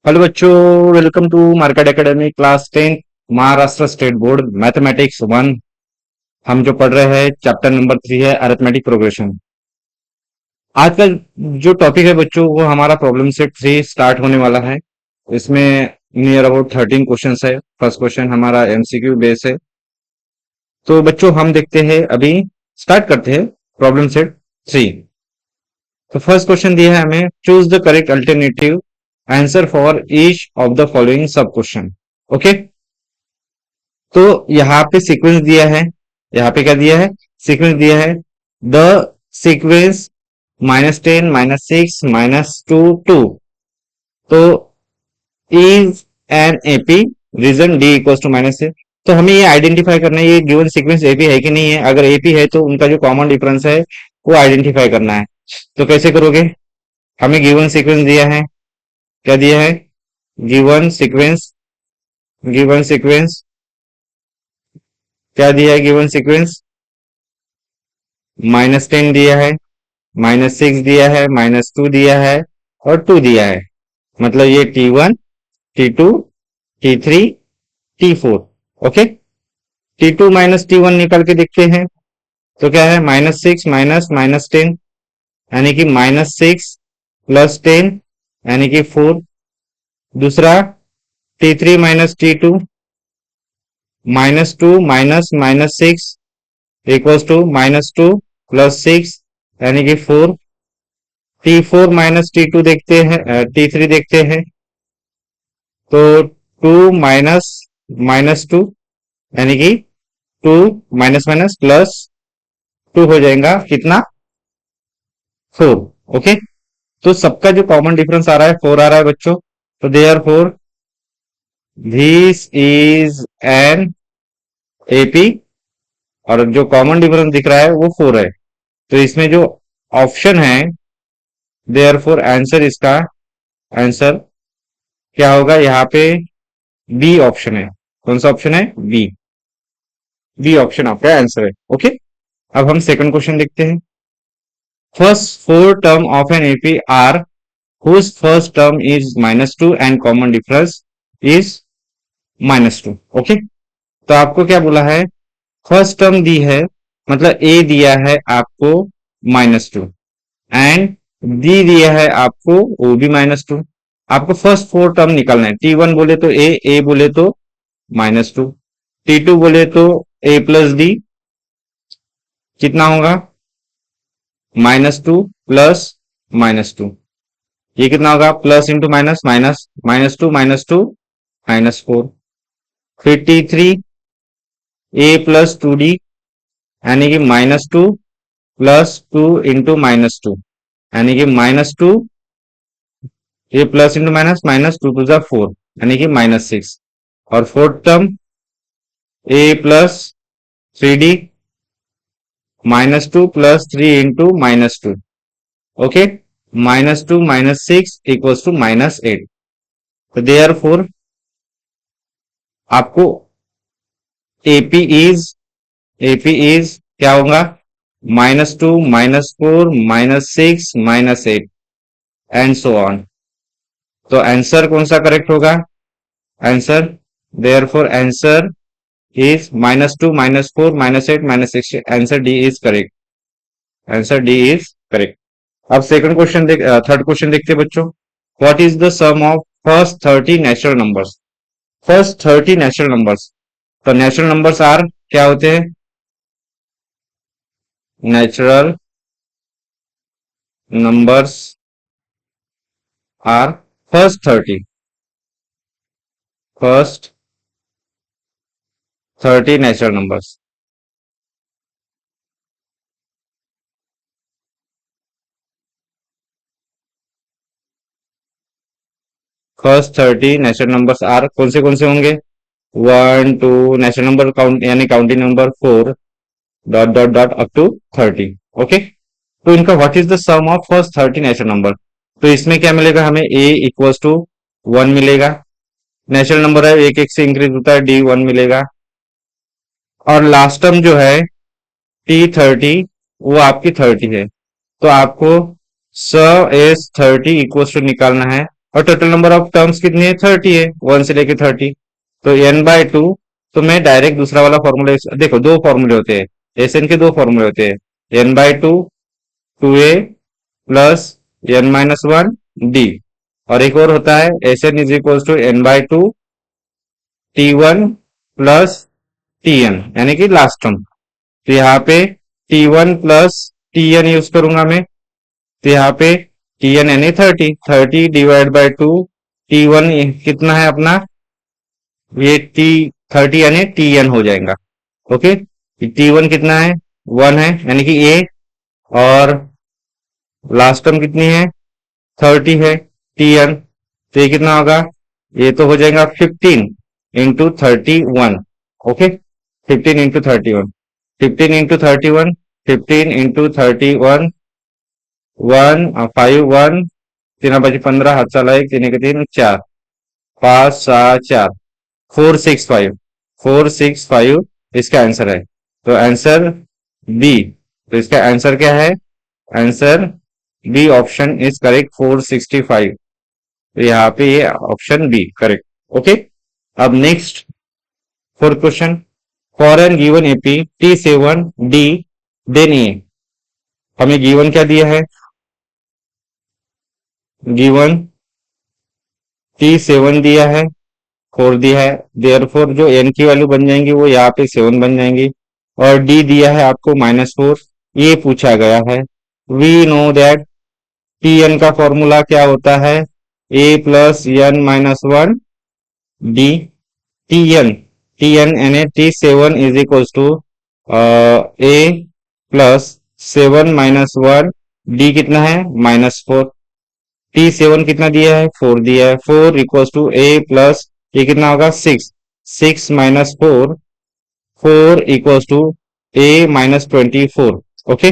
Hello बच्चों, welcome to market academy class 10 Maharashtra state board mathematics 1। हम जो पढ़ रहे हैं चैप्टर नंबर 3 है अरिथमेटिक प्रोग्रेशन। आज का जो टॉपिक है बच्चों वो हमारा प्रॉब्लम सेट 3 स्टार्ट होने वाला है। इसमें नियर अबाउट 13 क्वेश्चंस है। फर्स्ट क्वेश्चन हमारा एमसीक्यू बेस है। तो बच्चों हम देखते हैं, अभी स्टार्ट करते हैं प्रॉब्लम सेट 3। तो फर्स्ट क्वेश्चन दिया है हमें, choose the correct alternative answer for each of the following सब क्वेश्चन। ओके, तो यहाँ पे सीक्वेंस दिया है। यहाँ पे क्या दिया है? सीक्वेंस दिया है। The sequence -10 -6 -2 2। तो is an AP reason D equal to -6। तो हमें ये आइडेंटिफाई करना है ये गिवन सीक्वेंस एपी है कि नहीं है। अगर एपी है तो उनका जो कॉमन डिफरेंस है वो आइडेंटिफाई करना है। तो कैसे करोगे? हमें गिवन सीक्वेंस दिया है। क्या दिया है? Given sequence. गिवन सीक्वेंस क्या दिया है? गिवन सीक्वेंस -10 दिया है, -6 दिया है, -2 दिया है और 2 दिया है। मतलब ये T1 T2 T3 T4। Okay, T2 minus T1 निकाल के देखते हैं। तो क्या है? -6 माइनस -10 यानी कि -6 प्लस 10 यानी कि 4। दूसरा T3 minus T2 -2 minus -6 equals to -2 plus 6 यानी कि 4। T4 माइनस T2 देखते हैं, T3 देखते हैं। तो 2 माइनस -2 यानी कि 2 माइनस माइनस प्लस 2 हो जाएगा कितना? 4। ओके, तो सबका जो कॉमन डिफरेंस आ रहा है 4 आ रहा है बच्चों। तो therefore this is an AP और जो कॉमन डिफरेंस दिख रहा है वो 4 है। तो इसमें जो ऑप्शन है, देयर फोर आंसर, इसका आंसर क्या होगा? यहाँ पे बी ऑप्शन है। कौन सा ऑप्शन है? बी। बी ऑप्शन आपका आंसर है। ओके, अब हम सेकंड क्वेश्चन देखते हैं। First four term of an AP are whose first term is -2 and common difference is -2। Okay, तो आपको क्या बोला है? फर्स्ट टर्म दी है, मतलब ए दिया है आपको -2 एंड डी दिया है आपको वो भी -2। आपको फर्स्ट फोर टर्म निकालना है। T1 बोले तो ए बोले तो -2, T2 बोले तो ए प्लस डी कितना होगा? -2 प्लस -2। ये कितना होगा? Plus into minus minus, -2 -2 -4। फिर T3 ए प्लस 2D यानी कि -2 प्लस 2 इंटू -2 यानी कि -2। ये प्लस इंटू माइनस -2 टू ज़ा 4 यानी कि -6। और fourth term A plus 3D -2 plus 3 into -2। Okay, -2 -6 equals to -8। तो देयर फोर आपको एपी इज क्या होगा? -2 -4 -6 -8 एंड सो ऑन। तो आंसर कौन सा करेक्ट होगा? Answer, therefore answer is -2 -4 -8 -6। Answer D is correct. Answer D is correct. अब second question third question देखते हैं बच्चों। What is the sum of first 30 natural numbers? First 30 natural numbers. तो natural numbers are क्या होते हैं? Natural numbers are first 30। First 30 natural numbers. First 30 natural numbers are कौन से होंगे? 1 2 नेचुरल नंबर काउंट यानी counting number 4 dot dot dot up to 30। Okay, तो इनका what is the sum of first 30 natural number? तो इसमें क्या मिलेगा हमें? ए इक्वल्स टू 1 मिलेगा। नेचुरल नंबर है, एक एक से इंक्रीज होता है, डी 1 मिलेगा। और लास्ट टर्म जो है T30 वो आपकी 30 है। तो आपको स एस 30 इक्वल्स टू निकालना है और टोटल नंबर ऑफ टर्म्स कितनी है, 30 है, 1 से लेके 30। तो n/2, तो मैं डायरेक्ट दूसरा वाला फॉर्मूला, देखो दो फॉर्मूले होते हैं, एसएन के दो फॉर्मूले होते हैं, n/2 2a plus n-1 d, और एक और होता है S N is equal to n/2 t1 plus tn, यानी कि लास्ट टर्म। तो यहाँ पे t1 प्लस tn यूज करूंगा मैं। तो यहाँ पे tn यानी 30 डिवाइड बाय 2, t1 कितना है अपना, ये t30 यानी tn हो जाएगा। ओके, t1 कितना है, 1 है, यानी कि a, और लास्ट टर्म कितनी है, 30 है, tn। तो ये कितना होगा, ये तो हो जाएगा 15 × 31। ओके, 15 × 31, 15 × 31, 15 × 31, 1 5 1 3 बजे 15, हाथ चला 1 3 के 3 4 5 7 4 4 6 5, 4 6 5 इसका आंसर है। तो आंसर बी, तो इसका आंसर क्या है, answer B option is correct, 465। तो यहाँ पे ये ऑप्शन बी करेक्ट। ओके, अब next fourth question, for an given AP T7D then A, हमें गिवन क्या दिया है, गिवन T7 दिया है, 4 दिया है, देयरफॉर जो n की वैल्यू बन जाएंगी वो यहाँ पे 7 बन जाएंगी, और d दिया है आपको -4, ये पूछा गया है। वी नो दैट Tn का फॉर्मूला क्या होता है, a plus n-1 d, Tn, यानी T7 is equal to a plus 7 - 1, d कितना है -4, T7 कितना दिया है, 4 दिया है, 4 इक्वल्स टू a प्लस, ये कितना होगा 6, 6 - 4, 4 equals to a -24। Okay,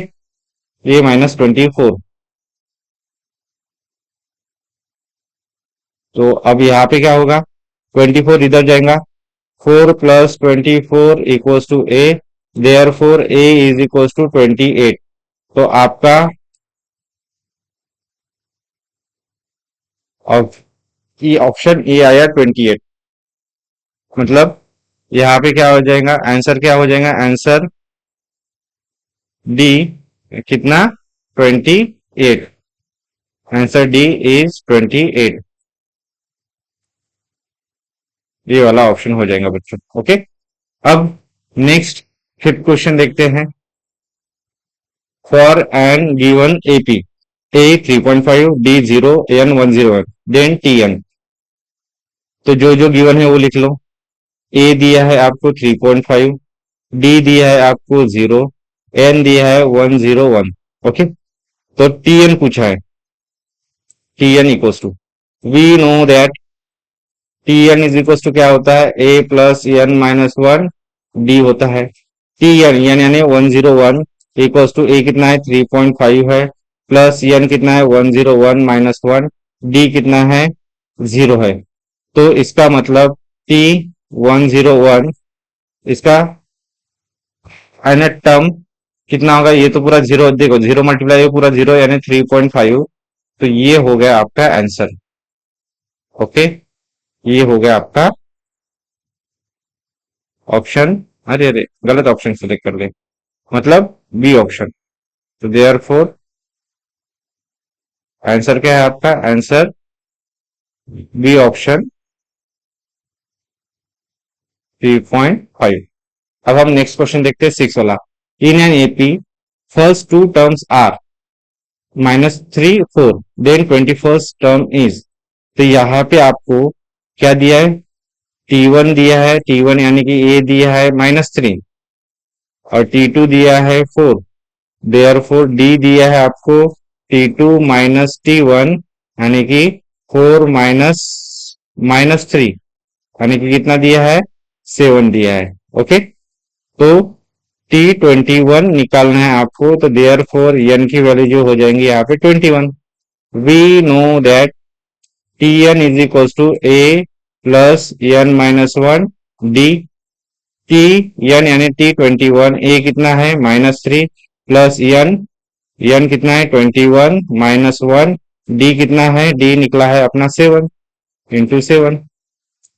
a -24। तो अब यहाँ पे क्या होगा, 24 इधर जाएगा, 4 + 24 equals to a, therefore a is equals to 28। तो आपका ऑप्शन ए आया 28, मतलब यहाँ पे क्या हो जाएगा, आंसर क्या हो जाएगा, आंसर डी कितना, 28, आंसर डी इज 28, ये वाला ऑप्शन हो जाएगा बच्चों। ओके, अब नेक्स्ट फिफ्थ क्वेश्चन देखते हैं, for an given AP A 3.5 D 0 N 101 then T N, तो जो जो गिवन है वो लिख लो। ए दिया है आपको 3.5, डी दिया है आपको 0, एन दिया है 101। ओके, तो टी एन पूछा है, T N equals to, we know that T N is equals to क्या होता है, ए प्लस n-1 डी होता है, टी एन यानी 101 इक्वल्स टू ए कितना है 3.5 है, प्लस एन कितना है 101 -1, डी कितना है 0 है। तो इसका मतलब T101, इसका टर्म कितना होगा, ये तो पूरा जीरो, देखो 0 मल्टीप्लाई पूरा 0 यानी 3.5, तो ये हो गया आपका आंसर। ओके, ये हो गया आपका ऑप्शन, अरे अरे गलत ऑप्शन सेलेक्ट कर ले, मतलब बी ऑप्शन। तो देयर फोर आंसर क्या है आपका, आंसर बी ऑप्शन 3.5। अब हम नेक्स्ट क्वेश्चन देखते हैं 6 वाला, in an AP first two terms are -3 4 then 21st term is, तो यहाँ पे आपको क्या दिया है, T1 दिया है, T1 यानी कि A दिया है -3, और T2 दिया है 4, देयरफॉर D दिया है आपको T2 - T1 यानी कि 4 -3, यानी कि कितना दिया है, 7 दिया है। ओके, तो T21 निकालना है आपको, तो देयरफॉर n की वैल्यू जो हो जाएंगी यहाँ पे 21। We know that Tn is equals to A plus n-1 D, T N यानी T21, ए कितना है -3 प्लस एन, एन कितना है 21 -1, डी कितना है, डी निकला है अपना 7 into 7।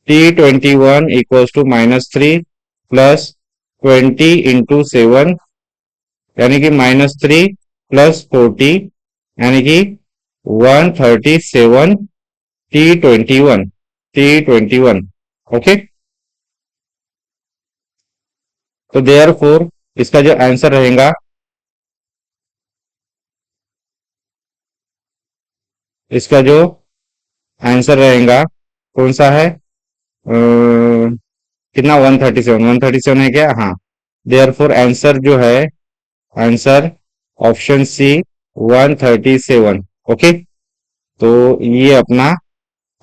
T21 equals to -3 plus 20 into 7 यानी कि -3 प्लस 40 यानी कि 137 T21 ओके। तो देयर फोर इसका जो आंसर रहेगा, इसका जो आंसर रहेगा कौन सा है, कितना 137 है क्या, हाँ। देयर फोर आंसर जो है, आंसर ऑप्शन सी 137 ओके। तो ये अपना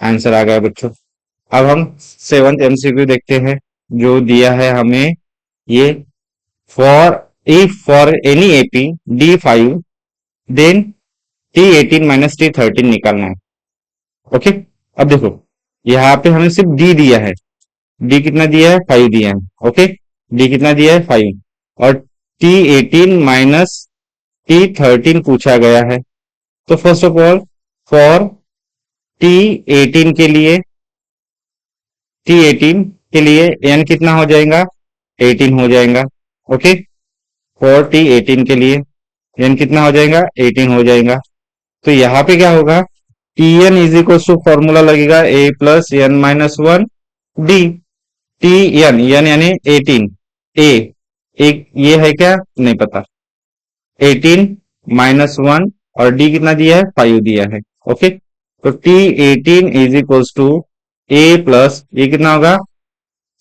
आंसर आ गया बच्चों। अब हम सेवंथ एमसीक्यू देखते हैं जो दिया है हमें ये, for if for any AP D5 then T18 minus T13 निकालना है ओके। अब देखो यहाँ पे हमें सिर्फ डी दिया है, डी कितना दिया है, 5 दिया है ओके। डी कितना दिया है, 5, और T18 माइनस T13 पूछा गया है। तो first of all for T18 के लिए, T18 के लिए n कितना हो जाएगा, 18 हो जाएगा ओके। फॉर T18 के लिए n कितना हो जाएगा, 18 हो जाएगा। तो यहाँ पे क्या होगा, Tn is equal to formula लगेगा a plus N minus one D. Tn n यानी 18, a एक ये है क्या नहीं पता, 18 -1, और डी कितना दिया है, 5 दिया है ओके। तो T18 is equals to a plus ये कितना होगा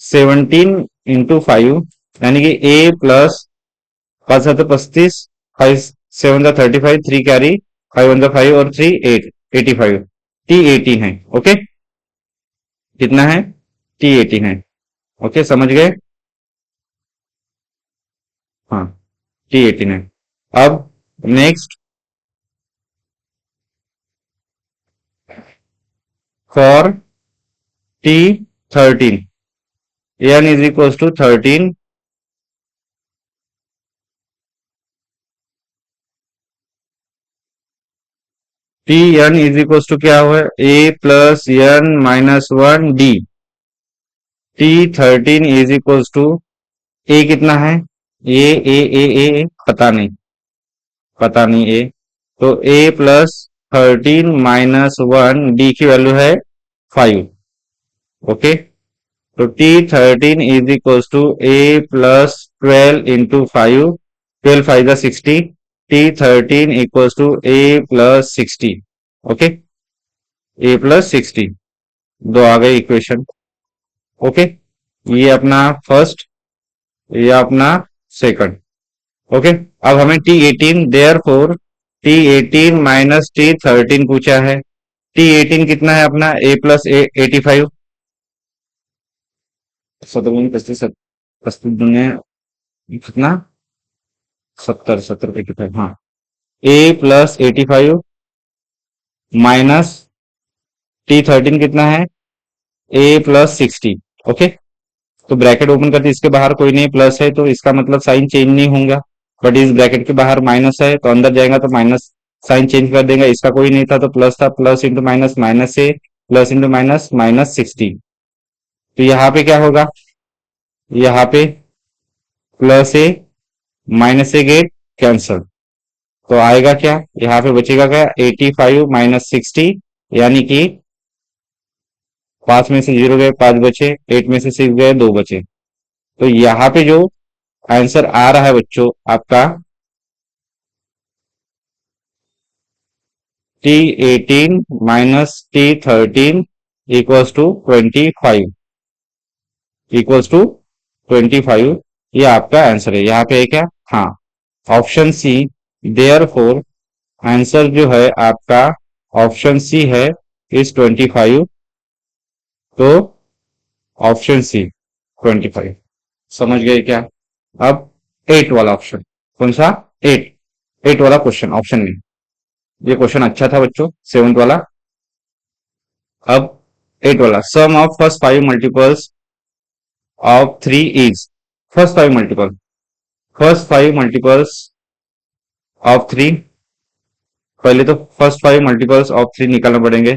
17 इंटू 5 यानी कि a प्लस 5 7 35, 5 7 35, 3 कैरी, 5 1 5 और 3 8 85, T18 है ओके। कितना है, T18 है ओके, समझ गए, हाँ T18 है। अब next for T13 n is equal to 13 Tn is equal to क्या हुआ, a plus n minus one D. T13 is equal to a कितना है, ए पता नहीं a, तो a plus 13 minus one D की वैल्यू है 5 ओके। तो T13 is equal to a plus 12 into 5, 12 5 जा 60, T13 equal to a plus 60 okay, a plus 60, दो आ गए इक्वेशन ओके। ये अपना फर्स्ट, ये अपना सेकंड ओके। अब हमें T18 there four T18 minus T13 पूछा है। T18 कितना है अपना, a प्लस 85, 35 दुनिया कितना 70 85, हाँ। a प्लस 85 माइनस T13 कितना है, a प्लस 60 ओके। तो ब्रैकेट ओपन करते इसके बाहर कोई नहीं प्लस है तो इसका मतलब साइन चेंज नहीं होगा, बट इस ब्रैकेट के बाहर माइनस है तो अंदर जाएगा तो माइनस साइन चेंज कर देगा। इसका कोई नहीं था तो प्लस था, प्लस इंटू माइनस माइनस से, प्लस इंटू माइनस माइनस 60। तो यहाँ पे क्या होगा, यहाँ पे प्लस ए माइनस ए गेट कैंसल, तो आएगा क्या, यहाँ पे बचेगा क्या 85 माइनस 60 यानी कि 5 में से 0 गए 5 बचे, 8 में से 6 गए 2 बचे। तो यहाँ पे जो आंसर आ रहा है बच्चों आपका T18 minus T13 equals to 25, equals to 25, ये आपका आंसर है। यहाँ पे है क्या, हाँ option C, therefore answer जो है आपका ऑप्शन सी है इस 25। तो ऑप्शन सी 25, समझ गए क्या। अब 8 वाला ऑप्शन, कौन सा 8 वाला क्वेश्चन ऑप्शन में, ये क्वेश्चन अच्छा था बच्चों 7th वाला। अब 8 वाला, sum of first 5 multiples of 3 is, first 5 multiple, first 5 multiples of 3, पहले तो फर्स्ट 5 मल्टीपल्स ऑफ 3 निकालना पड़ेंगे।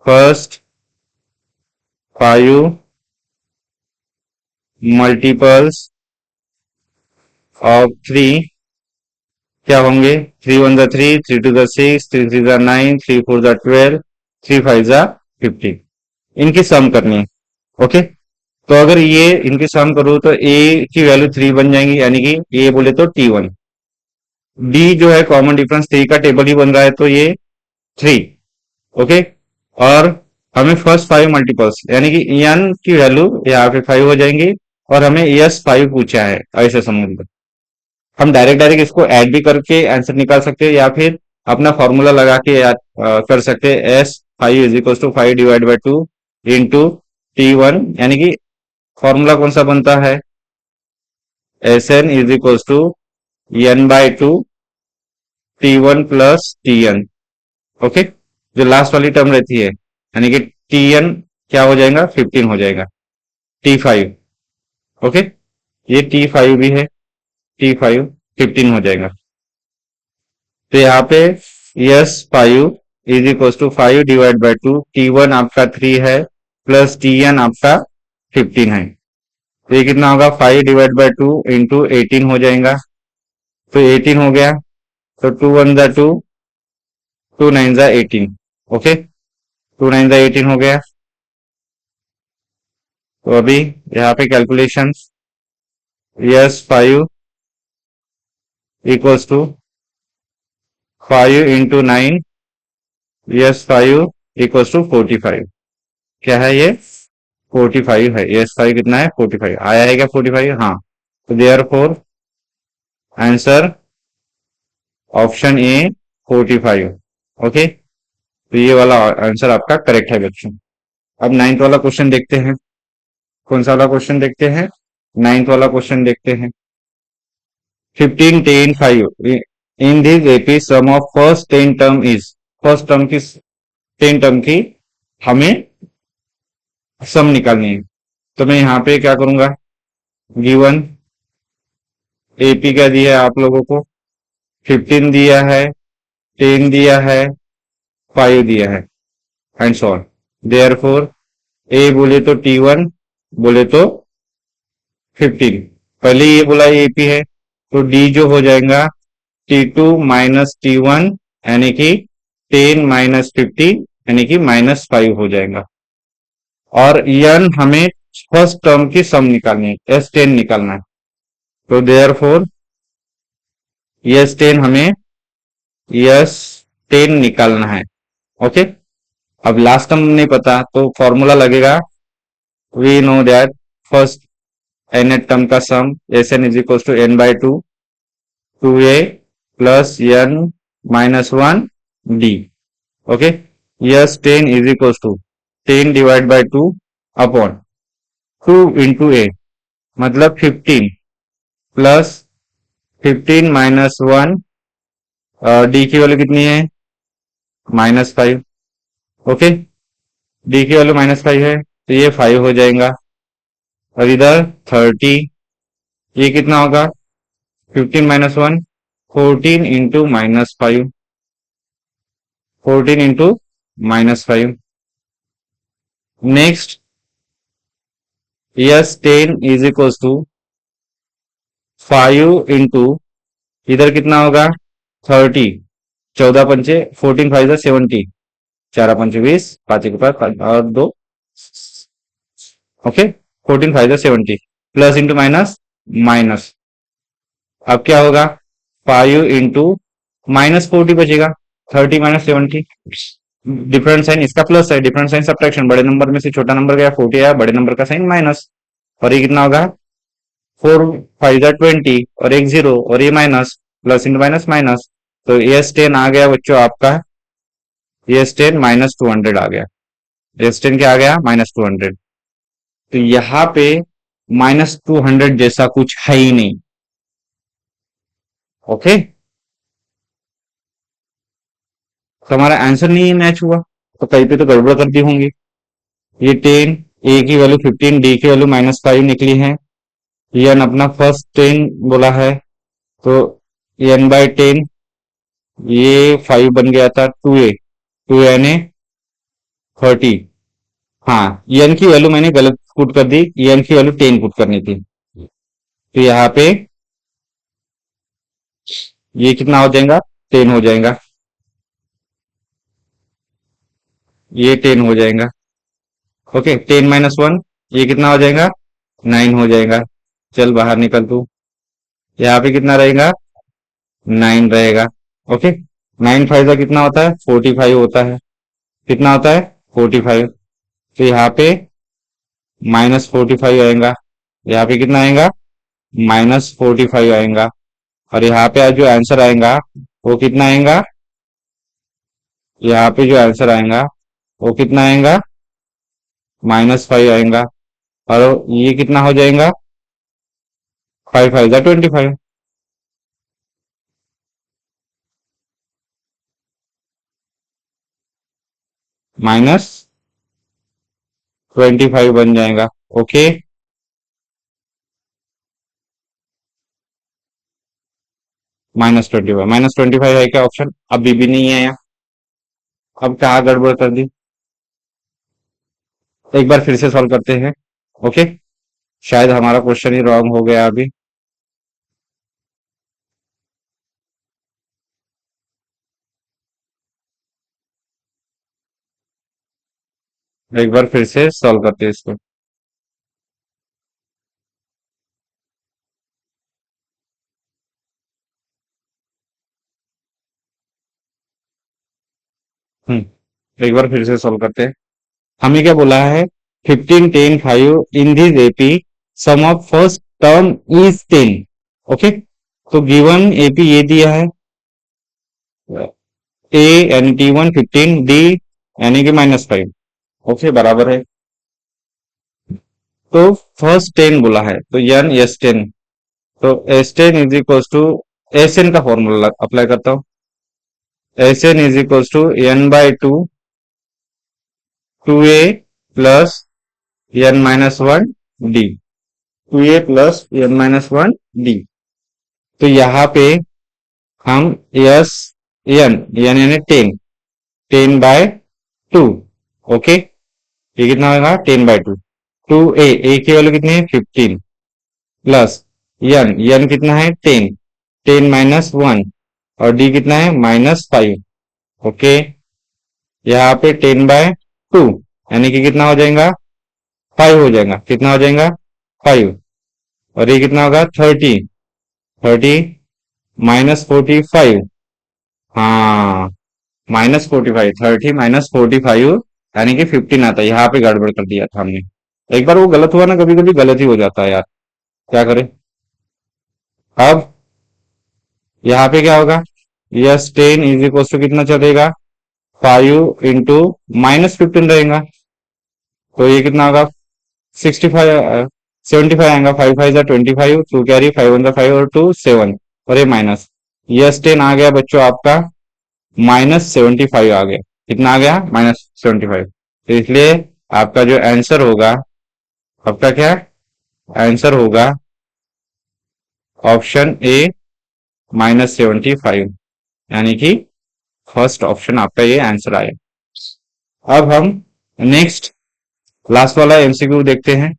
फर्स्ट 5 मल्टीपल्स ऑफ 3 क्या होंगे? 3 1 जा 3, 3 2 जा 6, 3 3 जा 9, 3 4 जा 12, 3 5 जा 15। इनकी सम करनी है। ओके, तो अगर ये इनकी सम करूँ तो ए की वैल्यू 3 बन जाएंगी, यानी कि ए बोले तो T1। डी जो है कॉमन डिफरेंस 3 का टेबल ही बन रहा है, तो ये 3। ओके, और हमें फर्स्ट 5 मल्टीपल्स यानी कि एन की वैल्यू यहाँ पे 5 हो जाएंगी, और हमें एस 5 पूछा है, ऐसे समझ लो। हम डायरेक्ट डायरेक्ट इसको ऐड भी करके आंसर निकाल सकते हैं, या फिर अपना फॉर्मूला लगा के कर सकते हैं। S 5 is equal to 5 divide by 2 into T1, यानी कि फॉर्मूला कौन सा बनता है? S N is equal to N by 2 T1 plus Tn। Okay, जो लास्ट वाली टर्म रहती है, यानी कि Tn क्या हो जाएगा? 15 हो जाएगा। T5, ओके, ये T5 भी है, T5 15 हो जाएगा। तो यहाँ पे S 5 is equal to 5 divide by 2, T1 आपका 3 है प्लस Tn आपका 15 है। तो ये कितना होगा? 5 डिवाइड बाई 2 इंटू 18 हो जाएगा। तो 18 हो गया, तो 2 1 जा 2, 2 9 जा 18। ओके, 2 9 जा 18 हो गया। तो अभी यहाँ पे calculation, S 5 equals to 5 into 9, S 5 equals to 45। क्या है ये? 45 है। यस 5 कितना है? 45 आया है क्या? 45, हाँ। तो therefore answer option A 45। Okay, तो ये वाला आंसर आपका करेक्ट है बच्चों। अब नाइन्थ वाला क्वेश्चन देखते हैं। कौन सा वाला क्वेश्चन देखते हैं? नाइन्थ वाला क्वेश्चन देखते हैं। 15 10 5 in this AP some of first 10 term is, first term की 10 टर्म की हमें सम निकालनी है। तो मैं यहाँ पे क्या करूंगा? गिवन एपी क्या दिया है आप लोगों को? 15 दिया है, 10 दिया है, 5 दिया है, एंड सो ऑन। देयरफॉर ए बोले तो T1, बोले तो 15। पहले ये बोला एपी है, तो डी जो हो जाएगा T2 माइनस T1, यानी कि 10 माइनस 15, यानी कि -5 हो जाएगा। और यन हमें फर्स्ट टर्म की सम निकालनी है, S10 निकालना है। तो देयरफॉर S10 हमें S10 निकालना है। ओके, अब लास्ट टर्म नहीं पता तो फॉर्मूला लगेगा। We know that first N term का sum Sn is equal to n by 2 2a plus n minus 1 d। Okay, S10 is equal to 10 divide by 2 upon 2 into a, मतलब 15 plus 15 minus 1, D की value कितनी है? -5। Okay, D की value -5 है, तो ये 5 हो जाएगा। और इधर 30, ये कितना होगा? 15 minus 1, 14 into -5, 14 into -5। Next S10 is equal to 5 into, इधर कितना होगा? 30, 14 पंचे 14 5 जा 70, 4 पंचे 20, 5 के पास और 2, ओके, 14 5 जा 70 प्लस इंटू माइनस माइनस। अब क्या होगा? 5 इंटू -40 बचेगा, 30 माइनस 70। डिफरेंट साइन इसका प्लस है, डिफरेंट साइन सब्ट्रैक्शन, बड़े नंबर में से छोटा नंबर गया 40 आया, बड़े नंबर का साइन माइनस। और ये कितना होगा? 4 5 जा 20 और एक 0 और ये minus, plus into minus minus. तो S10 आ गया बच्चों आपका, S10 -200 आ गया। S10 क्या आ गया? -200। तो यहाँ पे -200 जैसा कुछ है ही नहीं। ओके, तो हमारा आंसर नहीं मैच हुआ, तो कहीं पे तो गड़बड़ कर दी होंगी। ये 10, ए की वैल्यू 15, डी की वैल्यू -5 निकली है। एन अपना फर्स्ट 10 बोला है, तो n बाई 10 ये 5 बन गया था 2a, 2 यानी 30। हाँ, एन की वैल्यू मैंने गलत पुट कर दी, एन की वैल्यू 10 पुट करनी थी। तो यहाँ पे ये कितना हो जाएगा, 10 हो जाएगा, ये 10 हो जाएगा। ओके, 10 - 1 ये कितना हो जाएगा, 9 हो जाएगा। चल बाहर निकल तू। यहाँ पे कितना रहेगा, 9 रहेगा। ओके, 9 5 का कितना होता है, 45 होता है। कितना होता है, 45। तो यहाँ पे -45 आएगा। यहाँ पे कितना आएगा, -45 आएगा। और यहाँ पे जो आंसर आएगा वो कितना आएगा, यहाँ पे जो आंसर आएगा वो कितना आएगा, -5 आएगा। और ये कितना हो जाएगा, 5 5 25, -25 बन जाएगा। ओके, -25 है क्या ऑप्शन, अभी भी नहीं आया। अब कहाँ गड़बड़ कर दी, एक बार फिर से सॉल्व करते हैं। ओके, शायद हमारा क्वेश्चन ही रॉन्ग हो गया अभी। एक बार फिर से सॉल्व करते हैं इसको। एक बार फिर से सॉल्व करते हैं। हमें क्या बोला है, 15 10 5 in this AP some of first term is 10। Okay, तो गिवन एपी ये दिया है, ए यानी T1 15, डी यानी कि -5। ओके, बराबर है। तो फर्स्ट 10 बोला है तो एन S10, तो S10 is equal to, S N का फॉर्मूला अप्लाई करता हूँ। SN is equal to n/2 2a plus n-1 D, 2a plus n-1 D. तो यहाँ पे हम एस एन यानी 10, 10/2। ओके, ये कितना होगा, 10/2। 2a की वैल्यू कितनी है, 15 प्लस एन कितना है, 10, 10 - 1 और डी कितना है, -5। ओके, यहाँ पे 10/2 यानी कि कितना हो जाएगा, 5 हो जाएगा। कितना हो जाएगा, 5। और ये कितना होगा, 30, 30 -45। हाँ, -45, 30 - 45 यानी कि 15 आता है। यहाँ पे गड़बड़ कर दिया था हमने। एक बार वो गलत हुआ ना, कभी कभी गलत ही हो जाता है यार, क्या करें। अब यहाँ पे क्या होगा, यस 10 इज इक्वल टू कितना चलेगा, 5 × -15 रहेगा। तो ये कितना होगा, 65 75 आएगा। 5 5 25, 2 कैरी, 5 1 5 और 2 7, और ये माइनस, यस 10 आ गया बच्चों आपका, -75 आ गया। कितना आ गया, -75। तो इसलिए आपका जो आंसर होगा, आपका क्या आंसर होगा, ऑप्शन ए -75, यानी कि फर्स्ट ऑप्शन आपका ये आंसर आया। अब हम नेक्स्ट लास्ट वाला एमसीक्यू देखते हैं।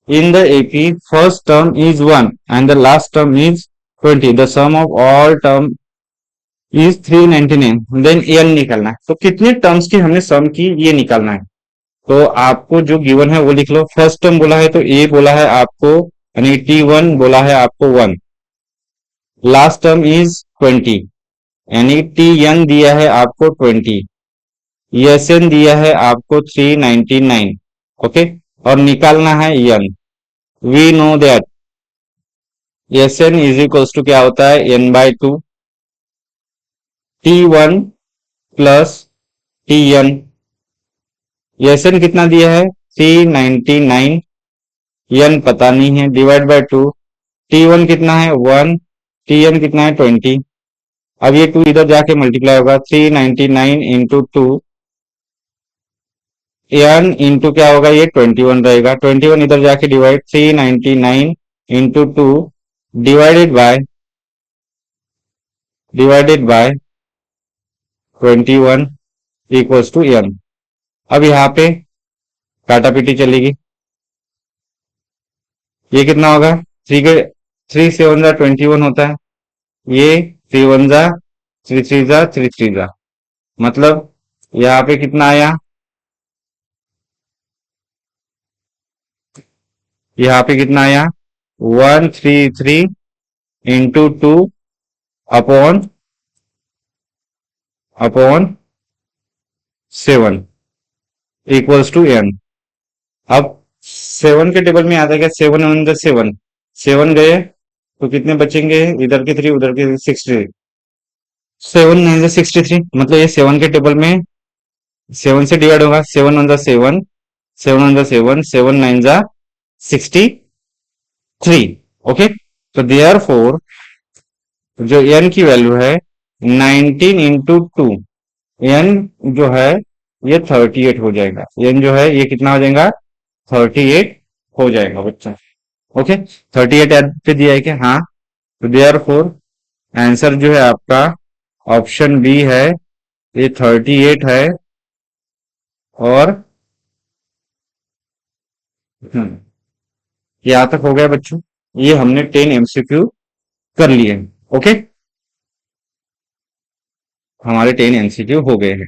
In the AP, first term is 1 and the last term is 20. The sum of all term is 399. Then n निकालना है। तो कितने टर्म्स की हमने सम की ये निकालना है। तो आपको जो गिवन है वो लिख लो। फर्स्ट टर्म बोला है तो ए बोला है आपको, यानी T1 बोला है आपको 1। लास्ट टर्म इज 20, यानी TN दिया है आपको 20। SN दिया है आपको 399। ओके, और निकालना है n। We know that SN is equals to क्या होता है, n/2 T1 plus TN। SN कितना दिया है, 399, n पता नहीं है, डिवाइड बाय 2। T1 कितना है, 1, TN कितना है, 20। अब ये 2 इधर जाके मल्टीप्लाई होगा, 399 इंटू 2, n इंटू क्या होगा, ये 21 रहेगा। 21 इधर जाके divide, 399 into 2 divided by 21 equals to n। अब यहाँ पे काटा पीटी चलेगी। ये कितना होगा? थ्री सेवन जा 21 होता है। ये थ्री वन जा थ्री थ्री जा, मतलब यहाँ पे कितना आया? यहाँ पे कितना आया? 133 into 2 upon upon 7 equals to n। अब 7 के टेबल में आ जाएगा 7 वन जा 7, 7 गए तो कितने बचेंगे? इधर के 3 उधर के 63, 7 9 जा 63, मतलब ये 7 के टेबल में 7 से डिवाइड होगा। 7 वन जा 7, 7 वन जा 7, 7 9 जा 63। ओके, तो देयर फोर जो n की वैल्यू है 19 इंटू 2, n जो है ये 38 हो जाएगा। n जो है ये कितना हो जाएगा? 38 हो जाएगा बच्चा। ओके, 38 पे दिया है क्या? हाँ, तो देयर फोर आंसर जो है आपका ऑप्शन बी है, ये 38 है। और यहाँ तक हो गया बच्चों, ये हमने 10 एमसीक्यू कर लिए। ओके, हमारे 10 एमसीक्यू हो गए हैं।